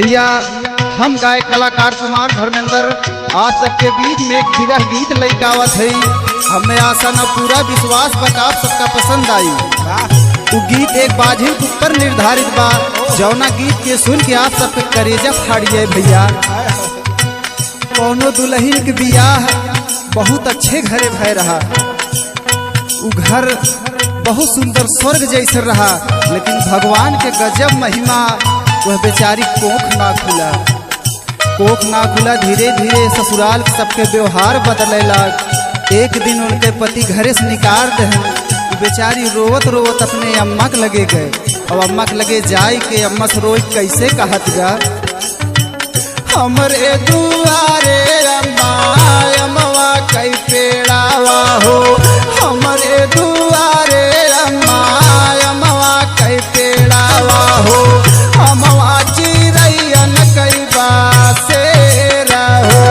भैया हम गाय कलाकार कुमार धर्मेंद्र आज तक के बीच में एक विरह गीत लेके आवत है। हमें आशा न पूरा विश्वास बता आप सबका पसंद आई। वो गीत एक बाजिल उत्तर निर्धारित बा जौना गीत के सुन के आप सबके करेजा फाड़िए भैया। कौनो दुल्हन के बियाह बहुत अच्छे घरे भय रहा। वो घर बहुत सुंदर स्वर्ग जैसे रहा, लेकिन भगवान के गजब महिमा वह बेचारी कोख ना खुला। धीरे धीरे ससुराल के सबके व्यवहार बदले लग। एक दिन उनके पति घरे से निकाल दे। बेचारी रोवत रोवत अपने अम्मा के लगे गए और अम्मा के लगे जाए के अम्मा से रोज कैसे कहत गा, हमरे दुआरे अम्मा अम्मा कई पेड़ावा हो, हमरे दुआरे अम्मा अम्मा कई पेड़ावा हो, अम्मा चिरैयन कई बासे रहो।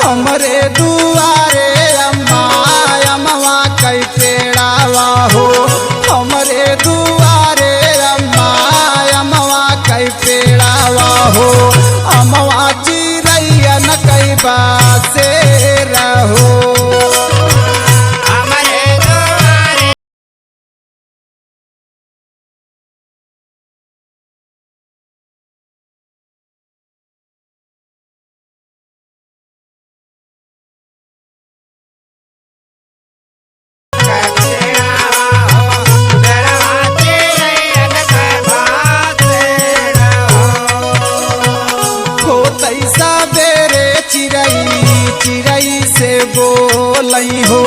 हमरे दुआरे अम्मा अम्मा कई पेड़ावा हो, हमरे दुआरे अम्मा अम्मा कई पेड़ावा हो, अम्मा चिरैयन कई बासे रहो। चिरई से बोलई हो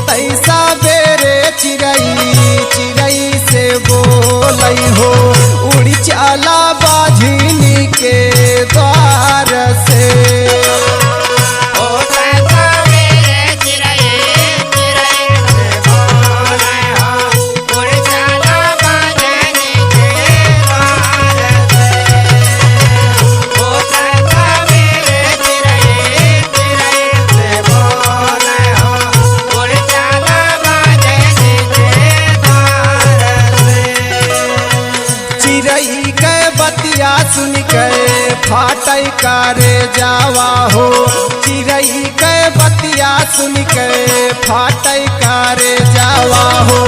तैसा बेरे चिरई से बोलई हो, उड़ी चाला बाझिनी के द्वार से। चिरई के बतिया सुन के फाटई करे जावा हो, चिरई के बतिया सुन के फाटई करे जावा हो,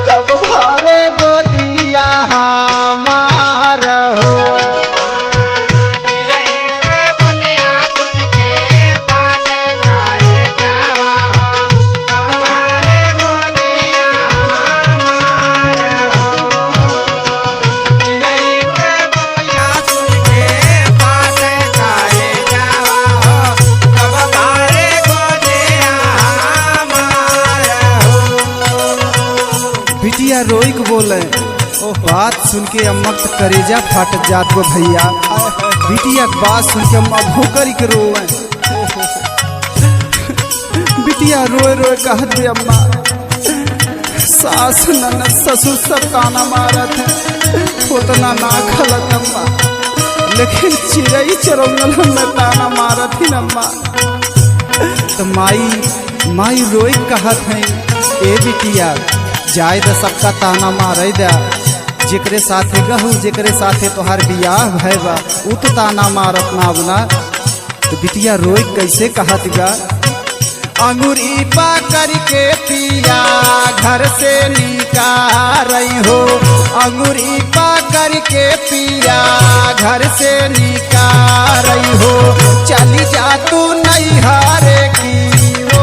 कब भारे गोदिया हमार हो। बिटिया रोई के बोले बात सुन के अम्मा के करेजा फट जात गो भैया। बिटिया के बात सुन के अम्मा भोकर के रोए। बिटिया रोए रोए कहत अम्मा सास ननद ससुर सब ताना मारत है, उतना ना खलत अम्मा, लेकिन चिरई चरौनल में ताना मारत ही अम्मा। तो माई रोई कहत है ए बिटिया जाए द सबका ताना मारे दा, जेकरे साथे गहू जेकरे साथे तोहार बियाह भैबा उ तो ताना मारत ना बना। तो बिटिया रोई कैसे कहत गा, अंगूरी पकड़ के पिया घर से निकालई हो, अंगूरी पकड़ के पिया घर से निकालई हो, चली जा तू नैहर की ओ।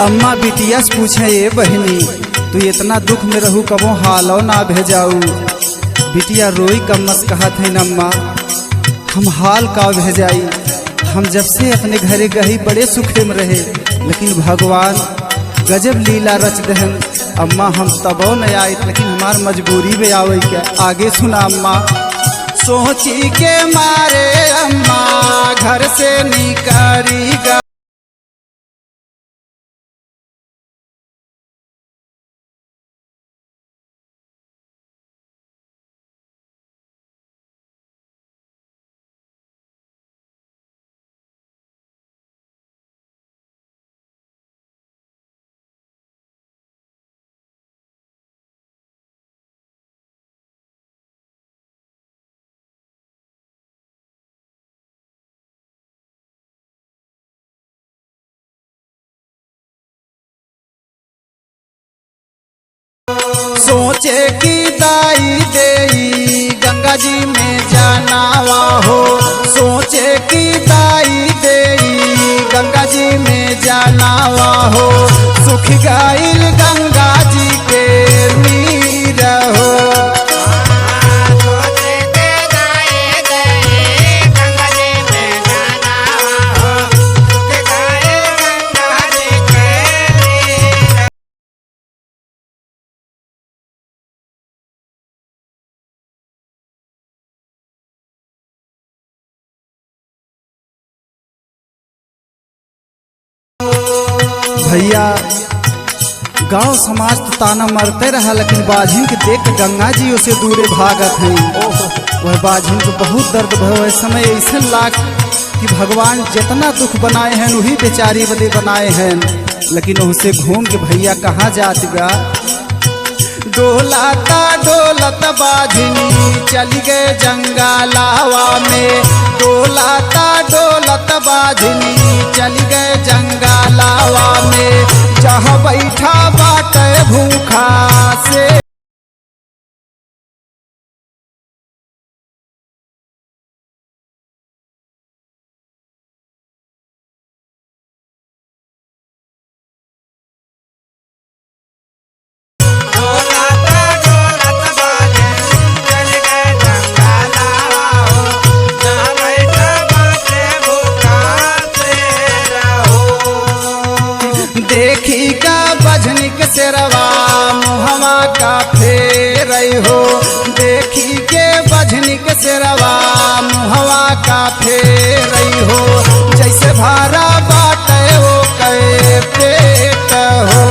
अम्मा बिटिया से पूछे ये बहनी तू इतना दुख में रहू कबो हालो ना भेजाऊ। बिटिया रोई कम्मस कहत है अम्मा हम हाल का भेजाई। हम जब से अपने घरे गही बड़े सुखे में रहे लेकिन भगवान गजब लीला रच दहन। अम्मा हम तबो न आए लेकिन हमार मजबूरी में आवे क्या। आगे सुना अम्मा। सोची के मारे अम्मा घर से निकारी गा। सोचे की दाई देई गंगा जी में जानावा हो। सोचे की दाई देई गंगा जी में जानावा हो। सुख गाइल गंगा जी के नीर हो। भैया गांव समाज तो ताना मरते रहा लेकिन बाझिन के देख गंगा जी उसे दूरे भागत हैं। वह बाझिन को बहुत दर्द भय समय ऐसा लाग कि भगवान जितना दुख बनाए हैं वही बेचारी बदे बनाए हैं। लेकिन उसे घूम के भैया कहाँ जात गा। डोलाता डोलत बाझिनी चली गए जंगलावा में। डोलाता डोलत बाझिनी चली गए जंगलावा में। जहाँ बैठा बाटे भूखा से देखी का बजनिक सेरवा मुहवा का फेर हो। देखी के बजनिक सेरवा मुहवा का फेर हो। जैसे भारा बाटे वो कहे पेट हो।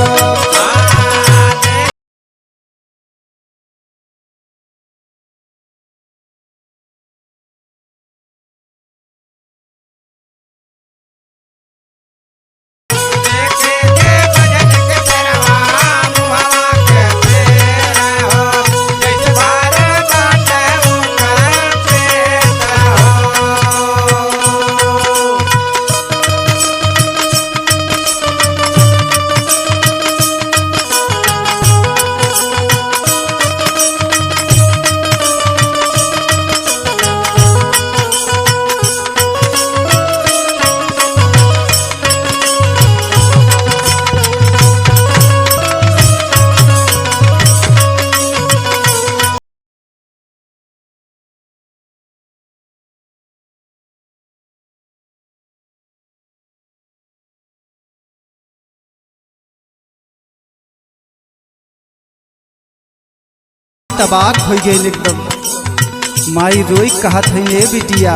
तबाक हो गई एकदम। माई रोई कहत है ये बिटिया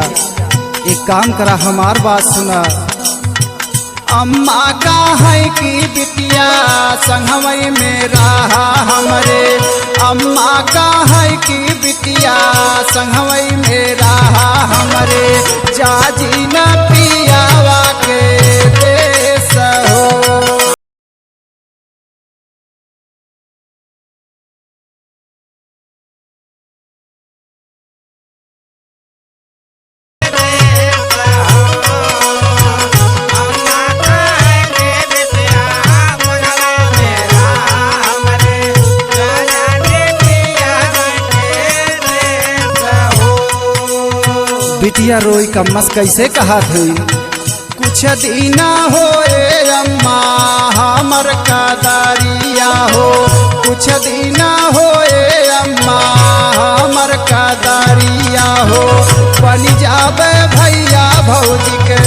एक काम करा हमार बात सुना। अम्मा का है कि बिटिया संगमई में रहा हमरे। अम्मा का है कि बिटिया संगमई में रहा हमरे। जाजी न पियावा के देश हो। बिटिया रोई कम्मस कैसे कहा थी। कुछ दीना होए अम्मा हमर कदरिया हो, कुछ दीना होए अम्मा हमर कदरिया हो, बन जाबे भैया भौजी के